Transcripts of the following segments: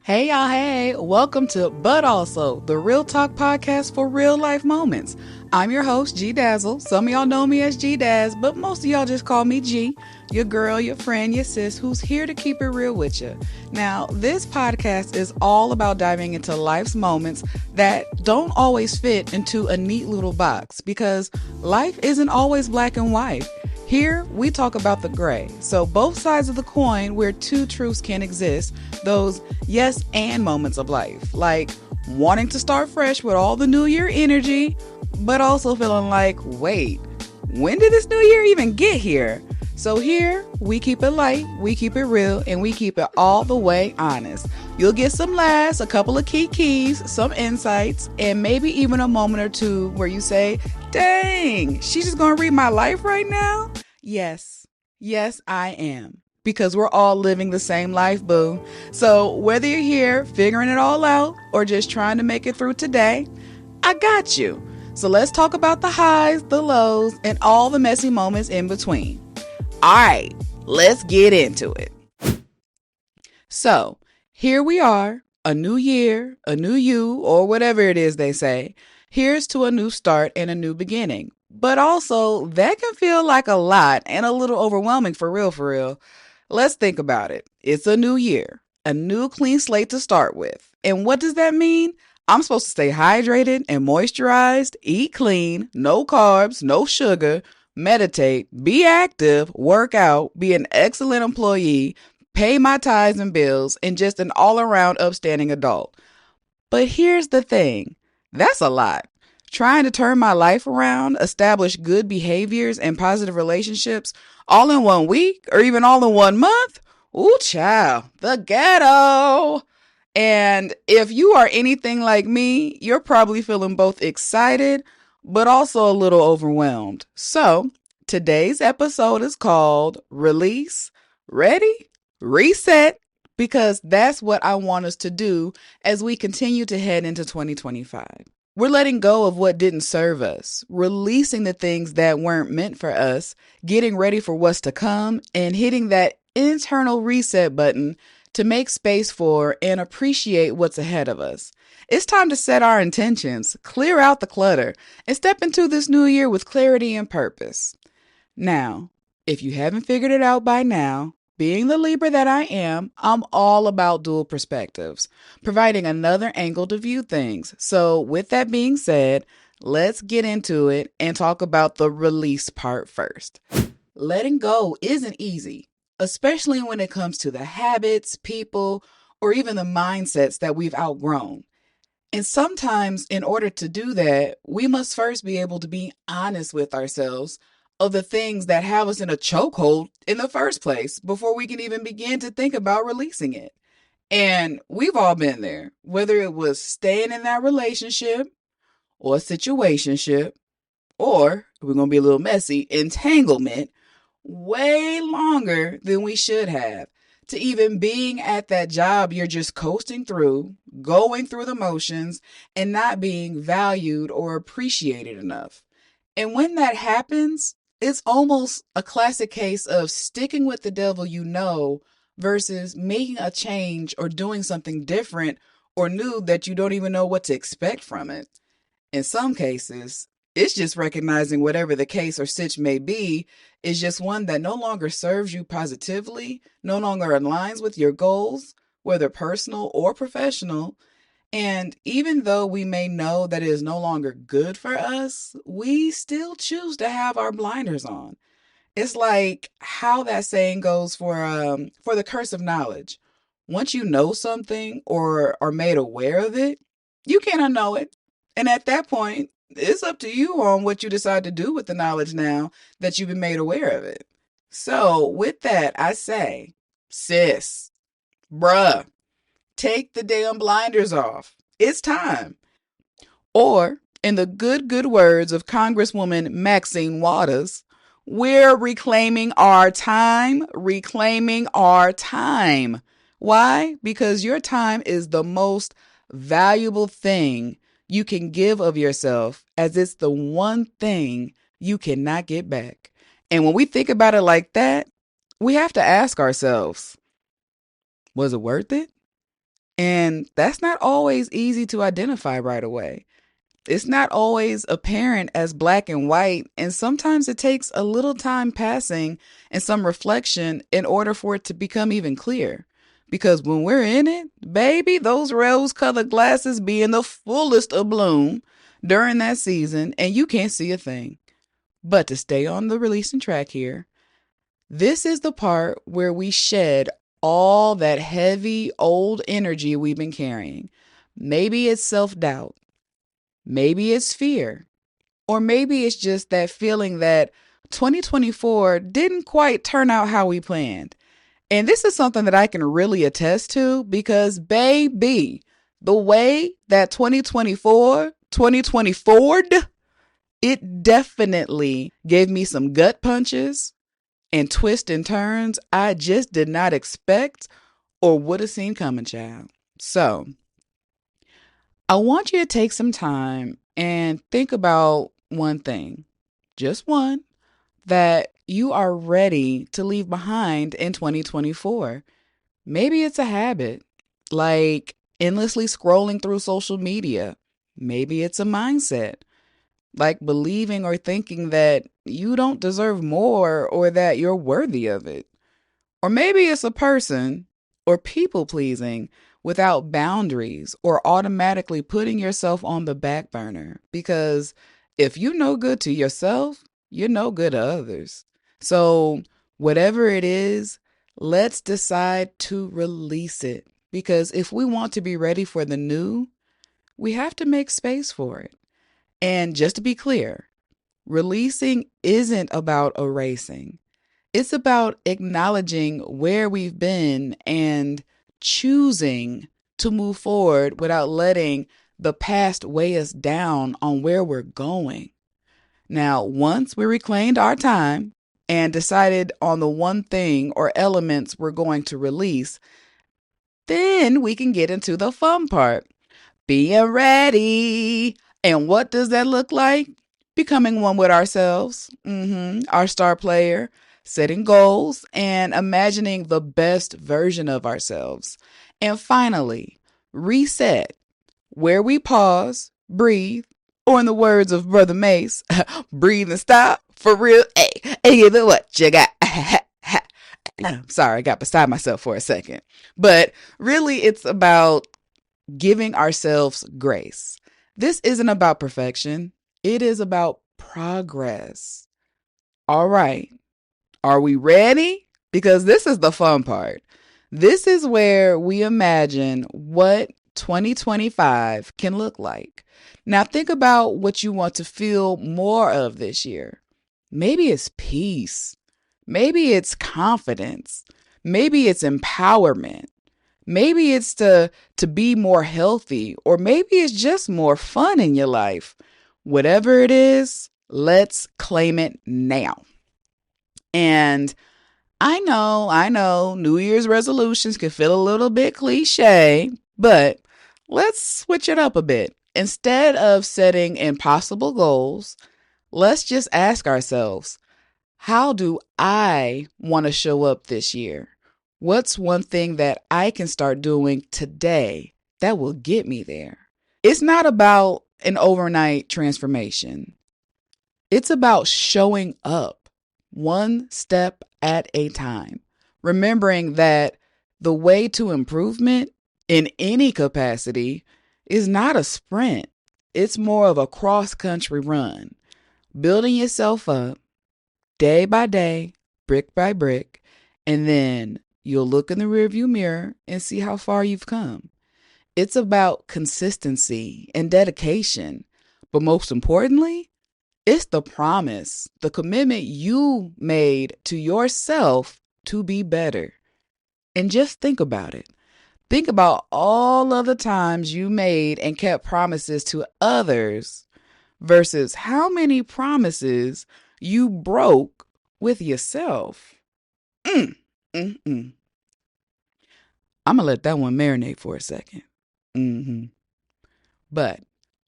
Hey y'all, hey, welcome to But Also, the Real Talk podcast for real life moments. I'm your host, G Dazzle. Some of y'all know me as G Daz, but most of y'all just call me G, your girl, your friend, your sis, who's here to keep it real with you. Now, this podcast is all about diving into life's moments that don't always fit into a neat little box because life isn't always black and white. Here, we talk about the gray. So both sides of the coin where two truths can exist, those yes and moments of life, like wanting to start fresh with all the new year energy, but also feeling like, wait, when did this new year even get here? So here, we keep it light, we keep it real, and we keep it all the way honest. You'll get some laughs, a couple of keys, some insights, and maybe even a moment or two where you say, dang, she's just gonna read my life right now? Yes, I am. Because we're all living the same life, boo. So whether you're here figuring it all out or just trying to make it through today, I got you. So let's talk about the highs, the lows, and all the messy moments in between. All right, let's get into it. So here we are, a new year, a new you, or whatever it is they say. Here's to a new start and a new beginning. But also, that can feel like a lot and a little overwhelming for real. Let's think about it. It's a new year, a new clean slate to start with. And what does that mean? I'm supposed to stay hydrated and moisturized, eat clean, no carbs, no sugar, meditate, be active, work out, be an excellent employee, pay my tithes and bills, and just an all-around upstanding adult. But here's the thing. That's a lot. Trying to turn my life around, establish good behaviors and positive relationships all in 1 week or even all in 1 month? Ooh, child, the ghetto. And if you are anything like me, you're probably feeling both excited, but also a little overwhelmed. So today's episode is called Release, Ready, Reset, because that's what I want us to do as we continue to head into 2025. We're letting go of what didn't serve us, releasing the things that weren't meant for us, getting ready for what's to come, and hitting that internal reset button to make space for and appreciate what's ahead of us. It's time to set our intentions, clear out the clutter, and step into this new year with clarity and purpose. Now, if you haven't figured it out by now, being the Libra that I am, I'm all about dual perspectives, providing another angle to view things. So with that being said, let's get into it and talk about the release part first. Letting go isn't easy, especially when it comes to the habits, people, or even the mindsets that we've outgrown. And sometimes in order to do that, we must first be able to be honest with ourselves of the things that have us in a chokehold in the first place before we can even begin to think about releasing it. And we've all been there, whether it was staying in that relationship or situationship, or we're going to be a little messy, entanglement, way longer than we should have, to even being at that job you're just coasting through, going through the motions, and not being valued or appreciated enough. And when that happens, it's almost a classic case of sticking with the devil you know versus making a change or doing something different or new that you don't even know what to expect from it. In some cases, it's just recognizing whatever the case or sitch may be is just one that no longer serves you positively, no longer aligns with your goals, whether personal or professional. And even though we may know that it is no longer good for us, we still choose to have our blinders on. It's like how that saying goes for the curse of knowledge. Once you know something or are made aware of it, you can't unknow it. And at that point, it's up to you on what you decide to do with the knowledge now that you've been made aware of it. So with that, I say, sis, bruh, take the damn blinders off. It's time. Or, in the good words of Congresswoman Maxine Waters, we're reclaiming our time, Why? Because your time is the most valuable thing you can give of yourself, as it's the one thing you cannot get back. And when we think about it like that, we have to ask ourselves, was it worth it? And that's not always easy to identify right away. It's not always apparent as black and white, and sometimes it takes a little time passing and some reflection in order for it to become even clear. Because when we're in it, baby, those rose colored glasses be in the fullest of bloom during that season, and you can't see a thing. But to stay on the releasing track here, this is the part where we shed all that heavy old energy we've been carrying. Maybe it's self doubt. Maybe it's fear. Or maybe it's just that feeling that 2024 didn't quite turn out how we planned. And this is something that I can really attest to because, baby, the way that 2024'd, it definitely gave me some gut punches and twists and turns I just did not expect or would have seen coming, child. So I want you to take some time and think about one thing, just one, that you are ready to leave behind in 2024. Maybe it's a habit, like endlessly scrolling through social media. Maybe it's a mindset, like believing or thinking that you don't deserve more or that you're worthy of it. Or maybe it's a person or people pleasing without boundaries or automatically putting yourself on the back burner. Because if you're no good to yourself, you're no good to others. So, whatever it is, let's decide to release it. Because if we want to be ready for the new, we have to make space for it. And just to be clear, releasing isn't about erasing. It's about acknowledging where we've been and choosing to move forward without letting the past weigh us down on where we're going. Now, once we reclaimed our time and decided on the one thing or elements we're going to release, then we can get into the fun part, being ready. And what does that look like? Becoming one with ourselves, our star player, setting goals, and imagining the best version of ourselves. And finally, reset, where we pause, breathe, or in the words of Brother Mace, breathe and stop for real. Hey, give it what you got. Sorry, I got beside myself for a second. But really, it's about giving ourselves grace. This isn't about perfection. It is about progress. All right. Are we ready? Because this is the fun part. This is where we imagine what 2025 can look like. Now, think about what you want to feel more of this year. Maybe it's peace. Maybe it's confidence. Maybe it's empowerment. Maybe it's to be more healthy, or maybe it's just more fun in your life. Whatever it is, let's claim it now. And I know, New Year's resolutions can feel a little bit cliche, but let's switch it up a bit. Instead of setting impossible goals, let's just ask ourselves, how do I want to show up this year? What's one thing that I can start doing today that will get me there? It's not about an overnight transformation. It's about showing up one step at a time, remembering that the way to improvement in any capacity is not a sprint. It's more of a cross-country run, building yourself up day by day, brick by brick, and then you'll look in the rearview mirror and see how far you've come. It's about consistency and dedication, but most importantly, it's the promise, the commitment you made to yourself to be better. And just think about it. Think about all of the times you made and kept promises to others versus how many promises you broke with yourself. I'm going to let that one marinate for a second. But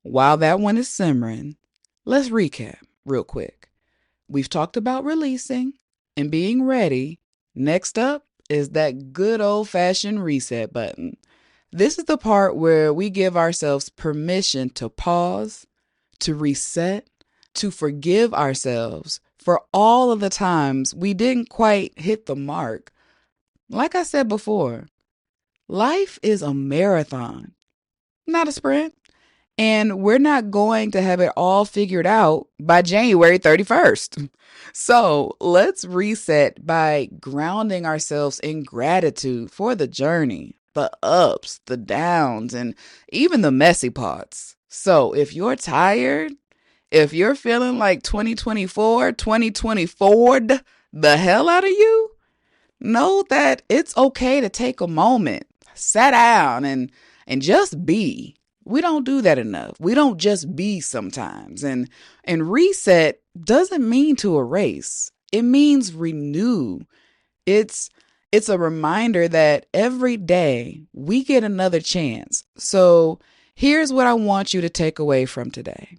while that one is simmering, let's recap real quick. We've talked about releasing and being ready. Next up is that good old-fashioned reset button. This is the part where we give ourselves permission to pause, to reset, to forgive ourselves for all of the times we didn't quite hit the mark. Like I said before, life is a marathon, not a sprint. And we're not going to have it all figured out by January 31st. So let's reset by grounding ourselves in gratitude for the journey, the ups, the downs, and even the messy parts. So if you're tired, if you're feeling like 2024'd the hell out of you, know that it's okay to take a moment, sit down, and just be. We don't do that enough. We don't just be sometimes. And reset doesn't mean to erase. It means renew. It's a reminder that every day we get another chance. So here's what I want you to take away from today.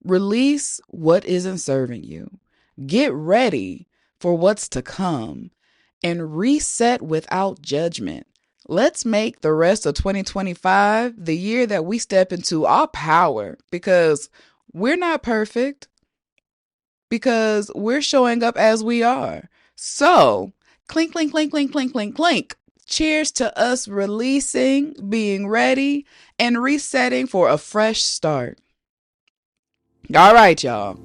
Release what isn't serving you. Get ready for what's to come and reset without judgment. Let's make the rest of 2025 the year that we step into our power, because we're not perfect, because we're showing up as we are. So, clink, clink, clink, clink, clink, clink, clink. Cheers to us releasing, being ready, and resetting for a fresh start. All right, y'all.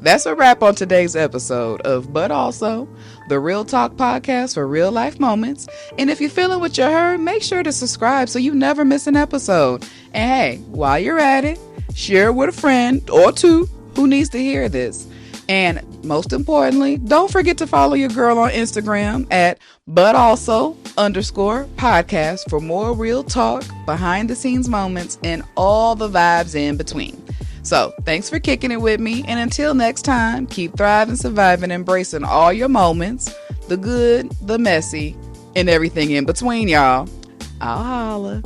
That's a wrap on today's episode of But Also, the Real Talk podcast for real life moments. And if you're feeling what you heard, make sure to subscribe so you never miss an episode. And hey, while you're at it, share it with a friend or two who needs to hear this. And most importantly, don't forget to follow your girl on Instagram at ButAlso_podcast for more real talk, behind the scenes moments, and all the vibes in between. So thanks for kicking it with me. And until next time, keep thriving, surviving, embracing all your moments, the good, the messy, and everything in between, y'all. I'll holla.